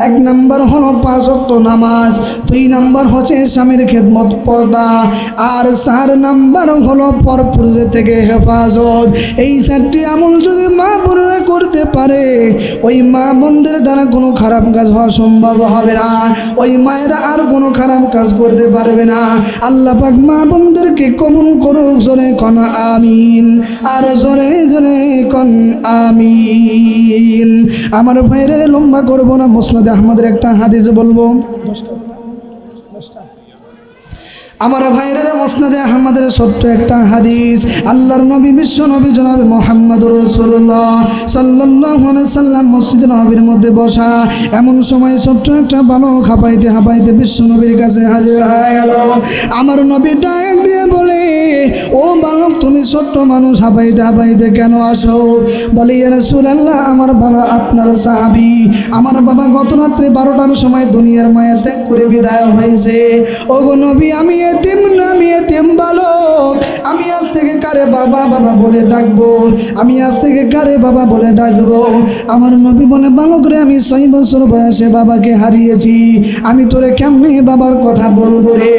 এক নাম্বার হলো 5 ওয়াক্ত নামাজ, 2 নাম্বার হচ্ছে স্বামীর খেদমত পর্দা, আর 4 নাম্বার হলো পরপুরুষের থেকে হেফাজত। এই 4টি আমল যদি মা বোনেরা করতে পারে, ওই মা বোনদের দ্বারা কোনো খারাপ কাজ হওয়া সম্ভব হবে না। ওই মায়েরা আর কোনো খারাপ কাজ করতে পারবে না। আল্লাহ পাক মা বোনদেরকে কবুল করুক, জোরে কোন আমিন, আর জোরে জোরে কোন আমিন। আমার ভাইরে লম্বা করবো না, মুসনাদ আহমদের একটা হাদিস বলবো। আমার ভাইরা মুসনাদে আহমদের ছোট্ট একটা হাদিস। আল্লাহর নবী, বিশ্ব নবী জনাবে মুহাম্মদুর রাসূলুল্লাহ সাল্লাল্লাহু আলাইহি সাল্লাম মসজিদে নববীর মধ্যে বসা। এমন সময় ছোট্ট একটা বালক হাঁপাইতে হাঁপাইতে বিশ্ব নবীর কাছে হাজির হয়ে গেল। আমার নবী ডাক দিয়ে বলে, ও বালক, তুমি ছোট্ট মানুষ, হাঁপাইতে হাঁপাইতে কেন আসো? বলে, ইয়া রাসূলুল্লাহ, আমার বাবা আপনার সাহাবী। আমার বাবা গত রাত্রে 12টার সময় দুনিয়ার মায়া ত্যাগ করে বিদায় হয়েছে। ওগো নবী, আমি এতিম না, আমি এতিম বালক। আমি আজ থেকে কারে বাবা বাবা বলে ডাকবো? আমি আজ থেকে কারে বাবা বলে ডাকবো? আমার নবী বলে, বালক রে, আমি 6 বছর বয়সে বাবাকে হারিয়েছি, আমি তোরে কেমনে বাবার কথা বলবো রে?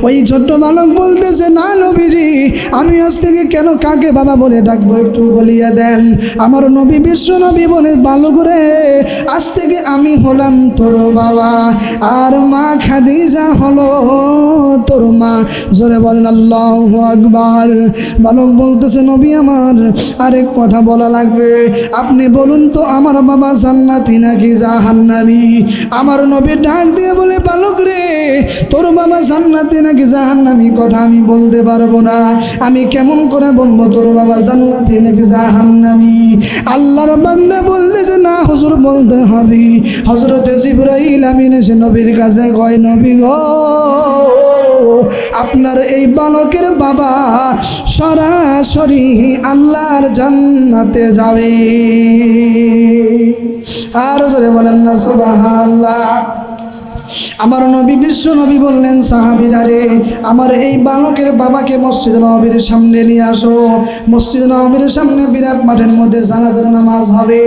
ওই ছোট্ট বালক বলতেছে, না নবীজি, আমি আজ থেকে কেন কাকে বাবা বলে ডাকবো একটু বলিয়া দেন। আমার নবী, বিশ্ব নবী বলে, বালক রে, আজ থেকে আমি হলাম তোর বাবা, আর মা খাদিজা হলো তোর মা। জোরে বলেন আল্লাহু আকবার। বালক বলতেছে, নবী আমার আরেক কথা বলা লাগবে, আপনি বলুন তো আমার বাবা জান্নাতি নাকি জাহান্নামী? আমার নবী ডাক দিয়ে বলে, বালক রে, তোর বাবা জান্নাতি নাকি জাহান্নামী কথা আমি বলতে পারবো না। আমি কেমন করে বলবো তোর বাবা জান্নাতি নাকি জাহান্নামী? আল্লাহর বান্দা বলতেছে, না হুজুর, বলতে হবে। হযরতে জিবরাইল আমিন এসে নবীর কাছে কয়, নবী গো, আপনার এই বালকের বাবা সরাসরি আল্লাহর জান্নাতে যাবে। আর জোরে বলেন না সুবহানাল্লাহ। আমার নবী, বিশ্ব নবী বললেন, সাহাবীরা রে, আমার এই বালকের বাবাকে মসজিদ নববীর সামনে নিয়ে আসো। মসজিদ নববীর সামনে বিরাট মাঠের মধ্যে জানাজার নামাজ হবে।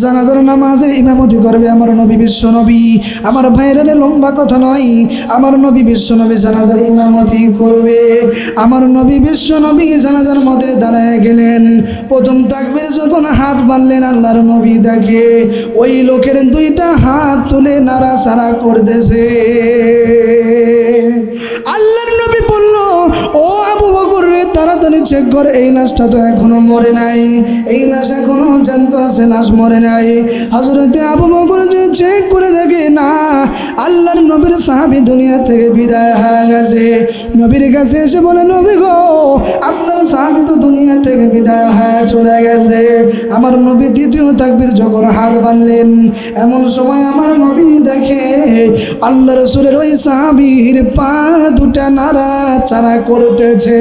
জানাজার নামাজের ইমামতি করবে আমার নবী, বিশ্ব নবী। আমার ভাইরা রে, লম্বা কথা নয়, আমার নবী বিশ্ব নবী জানাজার ইমামতি করবে। আমার নবী বিশ্ব নবী জানাজার মধ্যে দাঁড়ায় গেলেন। প্রথম তাকবীর যখন হাত বাঁধলেন, আল্লাহর নবী দেখে ওই লোকের 2টা হাত তুলে নাড়াচাড়া করতেছে। আল্লাহর নবী বলল, ও আবু বকর রে, তাড়াতাড়ি চেক কর, এই লাশটা তো এখনো মরে নাই, এই লাশ এখনো জ্যান্ত আছে, লাশ মরে নাই। হযরতে আবু বকর যে চেক করে দেখে, না, আল্লাহর নবীর সাহাবী দুনিয়া থেকে বিদায় হয়ে গেছে। নবীর কাছে এসে বলে, নবী গো, আপনার সাহাবী তো দুনিয়া থেকে বিদায় হয়ে চলে গেছে। আমার নবী দ্বিতীয় তাকবীর যখন হাত বাঁধলেন, এমন সময় আমার নবী দেখে আল্লাহ রাসূলের ওই সাহাবীর পা 2টা নাড়াচাড়া করতেছে।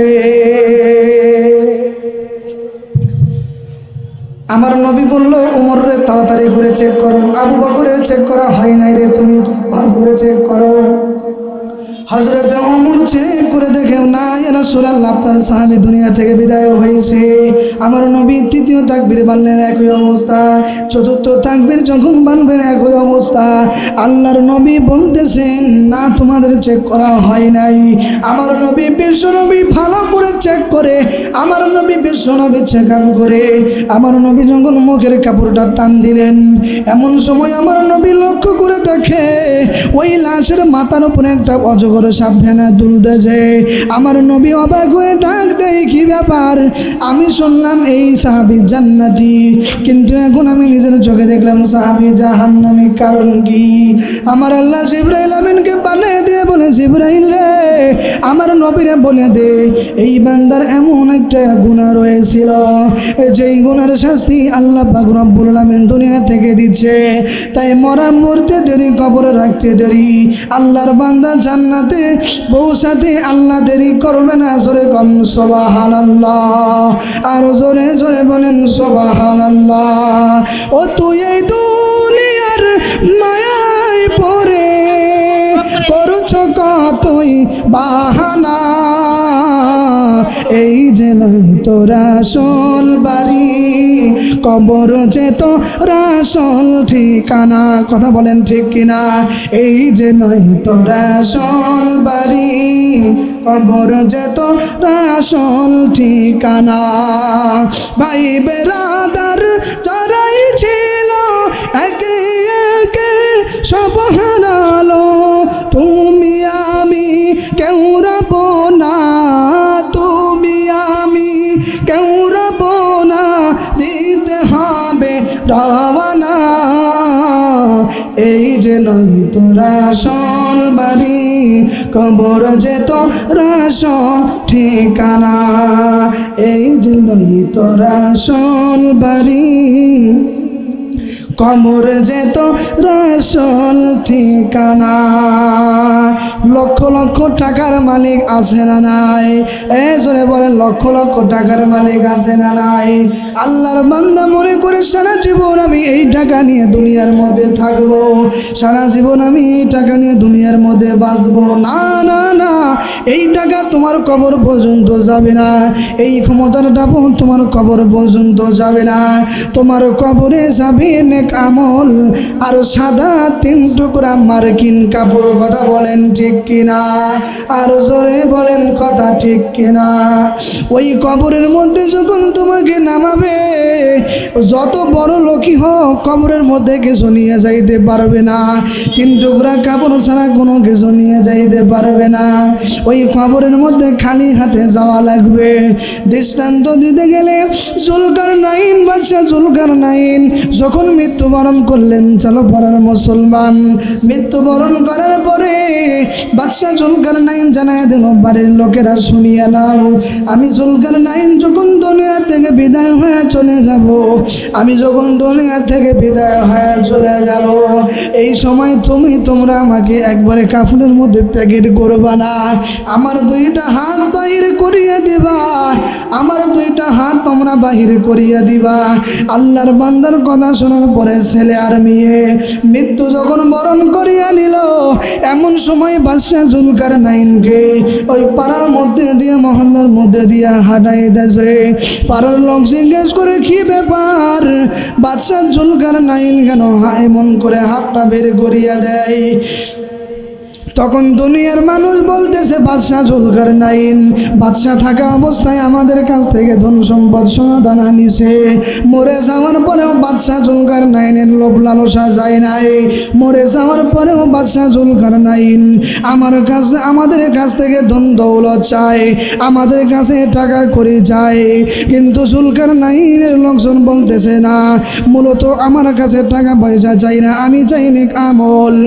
আমার নবী বলল, ওমর রে, তাড়াতাড়ি করে চেক করো। আবু বকরের চেক করা হয় নাই রে, তুমি ভালো করে চেক করো। হযরত ওমর চেক করে দেখে না ইয়া রাসূলুল্লাহ আপনার সাহাবী দুনিয়া থেকে বিদায় হয়েছে। আমার নবী তৃতীয় তাকবীর বানলেন একই অবস্থা, চতুর্থ তাকবীর যখন বানবেন একই অবস্থা। আল্লাহর নবী বলতেছেন না তোমাদের চেক করা হয় নাই। আমার নবী বিশ্ব নবী ভালো করে চেক করে, আমার নবী বিশ্ব নবী চেক করে আমার নবী যখন মুখের কাপড়টা টান দিলেন, এমন সময় আমার নবী লক্ষ্য করে দেখে ওই লাশের মাথার উপরে একটা অজগর সাপ ফেনা দুলতেছে। আমার নবী অবাক হয়ে ডাক দেয়, কি ব্যাপার? আমি শুনলাম এই সাহাবী জান্নাতি, কিন্তু এখন আমি নিজের চোখে দেখলাম সাহাবী জাহান্নামী। কারণ কি? আমার আল্লাহ জিবরাইল আমিনকে পাঠিয়ে দিয়ে বলে, জিবরাইল রে আমার নবীরে বলে দে এই বান্দার এমন একটা গুনাহ রয়েছিল, যেই গুনার শাস্তি আল্লাহ পাক রব্বুল আলামিন দুনিয়া থেকে দিচ্ছে। তাই মরা মরতে দেরি, কবরে রাখতে দেরি, আল্লাহর বান্দা জান্নাতে পৌঁছাতে আল্লাহ দেরি করবে না। জোরে কম সুবহানাল্লাহ, আর জোরে জোরে বলেন সুবহানাল্লাহ। ও তুই এই দুনিয়ার মায়ায় পড়ে করছো কতই বাহানা, এই যে নয় তোর আসল বাড়ি, কবর যে তোর আসল ঠিকানা। কথা বলেন ঠিক কিনা? এই যে নয় তোর আসল বাড়ি, কবর যে তোর আসল ঠিকানা। ভাই বেরাদার যারাই ছিল একে একে সব হারালো, তুমি আমি কেউ রব না, তুমি আমি কেউ রব না, দিতে হবে রওনা। এই যে নয় তোর আসল বাড়ি, কবর যে তোর আসল ঠিকানা। এই যে নয় তোর আসল বাড়ি, কবর যে তোর আসল ঠিকানা। লক্ষ লক্ষ টাকার মালিক আছে না নাই? জোরে বলেন লক্ষ লক্ষ টাকার মালিক আছে না নাই? আল্লাহর বান্দা মনে করে সারা জীবন আমি এই টাকা নিয়ে দুনিয়ার মধ্যে থাকবো, সারা জীবন আমি এই টাকা নিয়ে দুনিয়ার মধ্যে বাঁচবো। না না না, এই টাকা তোমার কবর পর্যন্ত যাবে না, এই ক্ষমতাটা তোমার কবর পর্যন্ত যাবে না। তোমার কবরে যাবে নেক আমল আর সাদা 3 টুকরা মার্কিন কাপড়। কথা বলেন ঠিক কিনা? আর জোরে বলেন কথা ঠিক কিনা? ওই কবরের মধ্যে যখন তোমাকে নামাবে, যত বড় লোকই হোক কবরের মধ্যে কিছু নিয়ে যাইতে পারবে না, 3 টুকরা কাপড় ছাড়া কোনো কিছু নিয়ে যাইতে পারবে না। ওই কবরের মধ্যে খালি হাতে যাওয়া লাগবে। দৃষ্টান্ত দিতে গেলে জুলকারনাইন, বাদশা জুলকারনাইন যখন মৃত্যুবরণ করলেন, চলো পড়ার মুসলমান, মৃত্যুবরণ করার পরে বাদশা জুলকারনাইন জানায় দিল, বাড়ির লোকেরা শুনিয়ে নাও, আমি জুলকারনাইন যখন দুনিয়া থেকে বিদায় হয়ে চলে যাব, আমি যখন দুনিয়া থেকে বিদায় হয়ে চলে যাব, এই সময় তোমরা আমাকে একবারে কাফনের মধ্যে প্যাকেট করবা না, আমার 2টা হাত বাহির করিয়ে দিবা, আমার 2টা হাত তোমরা বাহির করিয়ে দিবা। আল্লাহর বান্দার কথা শোনার পরে ছেলে আর মেয়ে মৃত্যু যখন বরণ করিয়া নিল, এমন সময় বাদশা জুলকারনাইনকে ওই পাড়ার মধ্যে দিয়ে, মহল্লার মধ্যে দিয়ে হাঁটাইতেছে। পাড়ার লোক জিজ্ঞেস করে, কি ব্যাপার? বাদশা জুলকারনাইন কেন এমন করে হাতটা বের করিয়া দেয়? তখন দুনিয়ার মানুষ বলতেছে, বাদশা জুলকারনাইন বাদশা থাকা অবস্থায় আমাদের কাছ থেকে ধন সম্পদ সোনা দানা নিছে, মরে যাওয়ার পরেও বাদশা জুলকারনাইনের লোভ লালসা যায় নাই, মরে যাওয়ার পরেও বাদশা জুলকারনাইন আমাদের কাছ থেকে ধন দৌলত চায়, আমাদের কাছে টাকা করি চায়। কিন্তু জুলকারনাইনের লোকজন বলতেছে না, মূলত আমার কাছে টাকা পয়সা চাই না, আমি চাই নেক আমল।